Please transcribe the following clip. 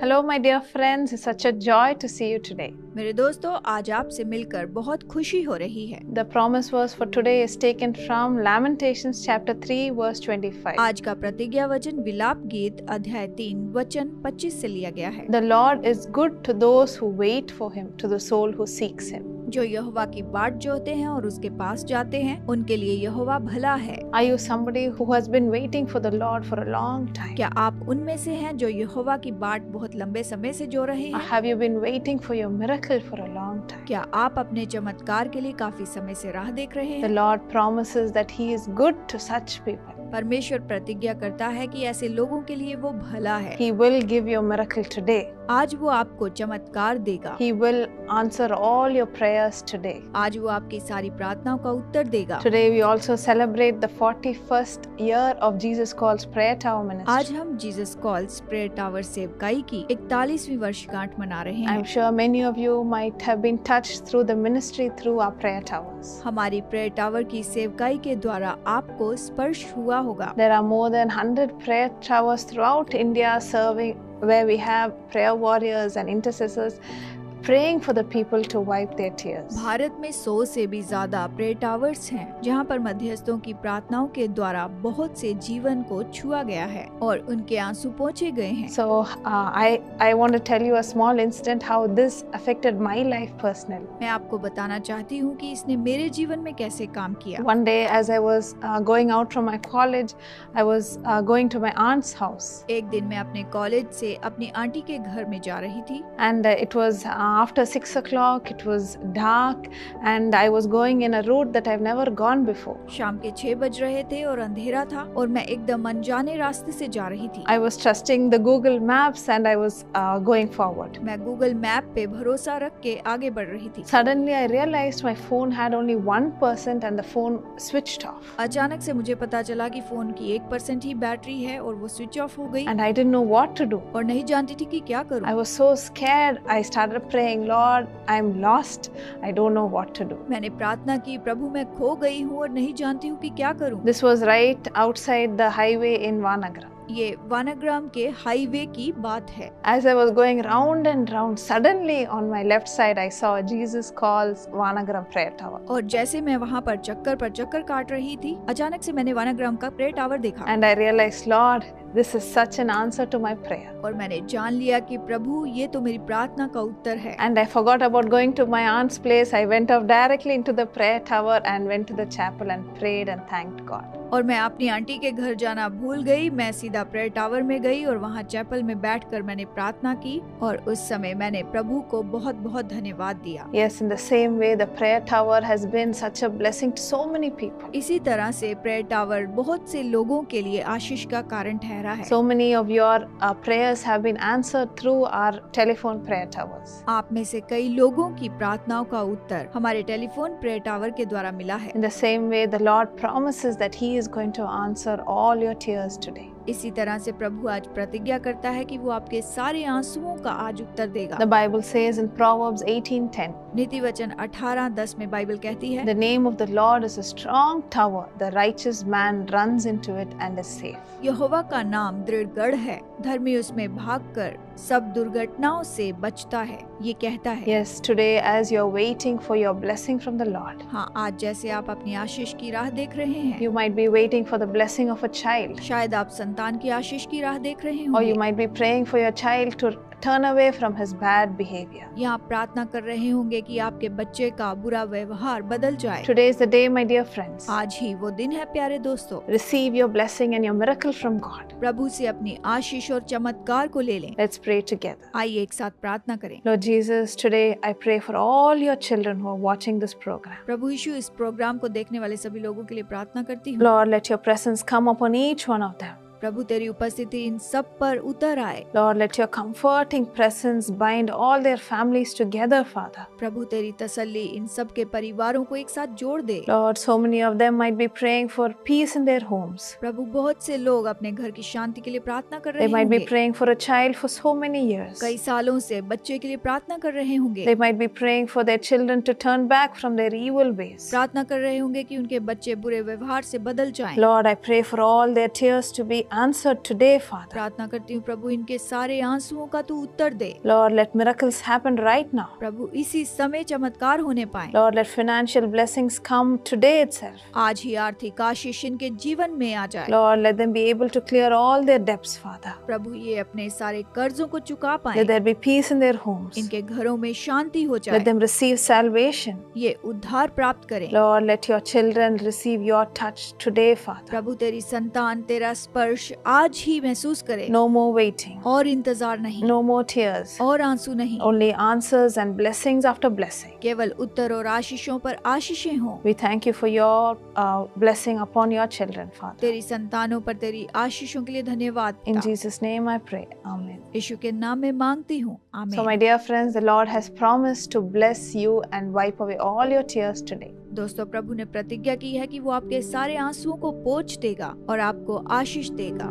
Hello, my dear friends. It's such a joy to see you today. मेरे दोस्तों, आज आपसे मिलकर बहुत खुशी हो रही है। The promise verse for today is taken from Lamentations chapter 3 verse 25. आज का प्रतिज्ञा वचन विलाप गीत अध्याय 3 वचन 25 से लिया गया है। The Lord is good to those who wait for him, to the soul who seeks him. जो यहोवा की बाट जोहते हैं और उसके पास जाते हैं, उनके लिए यहोवा भला है। Are you somebody who has been waiting for the Lord for a long time? क्या आप उनमें से हैं जो यहोवा की बाट बहुत लंबे समय से जो रहे Or हैं? have you been waiting for your miracle for a long time? क्या आप अपने चमत्कार के लिए काफी समय से राह देख रहे The हैं? Lord promises that he is good to such people. परमेश्वर प्रतिज्ञा करता है कि ऐसे लोगों के लिए वो भला है। He will give you a miracle today. आज वो आपको चमत्कार देगा। He will answer all your prayers today. आज वो आपकी सारी प्रार्थनाओं का उत्तर देगा। Today we also celebrate the 41st year of Jesus Calls Prayer Tower Ministry. आज हम जीसस कॉल्स प्रेयर टावर सेवकाई की 41वीं वर्षगांठ मना रहे I'm हैं। sure many of you might have been touched through the ministry through our prayer towers. हमारी prayer tower की सेवकाई के द्वारा आपको स्पर्श हुआ होगा। There are more than 100 prayer towers throughout India serving, where we have prayer warriors and intercessors praying for the people to wipe their tears. Bharat में 100 से भी ज्यादा प्रेयर टावर्स हैं, जहां पर मध्यस्थों की प्रार्थनाओं के द्वारा बहुत से जीवन को छुआ गया है और उनके आंसू पोंछे गए हैं। So I want to tell you a small incident how this affected my life personally. मैं आपको बताना चाहती हूँ कि इसने मेरे जीवन में कैसे काम किया। One day as I was going out from my college, I was going to my aunt's house. एक दिन मैं अपने कॉलेज से अपनी आंटी के घर में जा रही थी And it was after 6 o'clock, it was dark and I was going in a route that I've never gone before. शाम के 6 बज रहे थे और अंधेरा था और मैं एकदम अनजाने रास्ते से जा रही थी। I was trusting the Google Maps and I was going forward. मैं गूगल मैप पे भरोसा रख के आगे बढ़ रही थी। Suddenly I realized my phone had only 1% and the phone switched off. अचानक से मुझे पता चला कि फोन की 1% ही बैटरी है और वो स्विच ऑफ हो गई And I didn't know what to do. और नहीं जानती थी कि क्या I करूं। was so scared. I started praying, Lord, I'm lost. I don't know what to do. मैंने प्रार्थना की, प्रभु मैं खो गई हूँ और नहीं जानती हूँ कि क्या करूं। This was right outside the highway in Vanagram. ये वानाग्राम के हाईवे की बात है। As I was going round and round, suddenly on my left side I saw Jesus Calls Vanagram Prayer Tower. और जैसे मैं वहाँ पर चक्कर काट रही थी, अचानक से मैंने वानाग्राम का प्रेयर टावर देखा And I realized, Lord, this is such an answer to my prayer. और मैंने जान लिया कि प्रभु ये तो मेरी प्रार्थना का उत्तर है। And I forgot about going to my aunt's place. I went off directly into the prayer tower and went to the chapel and prayed and thanked God. और मैं अपनी आंटी के घर जाना भूल गई। मैं सीधा प्रेयर टावर में गई और वहाँ चैपल में बैठकर मैंने प्रार्थना की और उस समय मैंने प्रभु को बहुत बहुत धन्यवाद दिया। Yes, in the same way, the prayer tower has been such a blessing to so many people. इसी तरह से प्रेयर टावर बहुत से लोगों के लिए आशीष का कारण ठहरा है। So many of your prayers have been answered through our telephone prayer towers. आप में से कई लोगों की प्रार्थनाओं का उत्तर हमारे टेलीफोन प्रेयर टावर के द्वारा मिला है। In the same way, the Lord promises that He is going to answer all your tears today. इसी तरह से प्रभु आज प्रतिज्ञा करता है कि वो आपके सारे आंसुओं का आज उत्तर देगा। The Bible says in Proverbs 18:10, नीति वचन 18:10 में बाइबल कहती है, the name of the Lord is a strong tower. The righteous man runs into it and is safe. यहोवा का नाम दृढ़ गढ़ है, धर्मी उसमें भागकर सब दुर्घटनाओं से बचता है। ये कहता है। Yes, today as you're waiting for your blessing from the Lord, हाँ, आज जैसे आप अपनी आशीष की राह देख रहे हैं, you might be waiting for the blessing of a child, शायद आप संतान की आशीष की राह देख रहे or you होंगे, might be praying for your child to turn away from his bad behavior. या आप प्रार्थना कर रहे होंगे कि आपके बच्चे का बुरा व्यवहार बदल जाए। Today is the day, my dear friends. आज ही वो दिन है प्यारे दोस्तों। Receive your blessing and your miracle from God. प्रभु से अपनी आशीष और चमत्कार को ले लें। Let's pray together. आइए एक साथ प्रार्थना करें। Lord Jesus, today I pray for all your children who are watching this program. प्रभु यीशु, इस प्रोग्राम को देखने वाले सभी लोगों के लिए प्रार्थना करती हूँ। Lord, let your presence come upon each one of them. प्रभु तेरी उपस्थिति इन सब पर उतर आए। Lord, let your comforting presence bind all their families together, Father. प्रभु तेरी तसल्ली इन सब के परिवारों को एक साथ जोड़ दे। Lord, so many of them might be praying for peace in their homes. प्रभु बहुत से लोग अपने घर की शांति के लिए प्रार्थना कर They रहे might be होंगे। praying for a child for so many years. कई सालों से बच्चे के लिए प्रार्थना कर रहे होंगे। They might be praying for their children to turn back from their evil ways. प्रार्थना कर रहे होंगे कि उनके बच्चे बुरे व्यवहार से बदल जाएं। Lord, I pray for all their tears to be answered today, Father. प्रार्थना करती हूँ प्रभु इनके सारे आंसुओं का तू उत्तर दे। Lord, let miracles happen right now. प्रभु इसी समय चमत्कार होने पाए। Lord, let financial blessings come today itself. आज ही आर्थिक आशीष इनके जीवन में आ जाए। Lord, let them be able to clear all their debts, Father. प्रभु ये अपने सारे कर्जों को चुका पाए। Let there be peace in their homes. इनके घरों में शांति हो Let जाए। them receive salvation. ये उद्धार प्राप्त करें। Lord, let your children receive your touch today, Father. प्रभु तेरी संतान तेरा स्पर्श आज ही महसूस करे। No more waiting. और इंतजार नहीं, No more tears. और आंसू नहीं, Only answers and blessings after blessing. केवल उत्तर और आशीषों पर आशीषें हों। We thank you for your blessing upon your children, Father. तेरी संतानों पर तेरी आशीषों के लिए धन्यवाद In पिता। Jesus' name I pray. Amen. यीशु के नाम में मांगती हूँ, So, आमीन। my dear friends, the Lord has promised to bless you and wipe away all your tears today. दोस्तों प्रभु ने प्रतिज्ञा की है कि वो आपके सारे आंसुओं को पोंछ देगा और आपको आशीष देगा।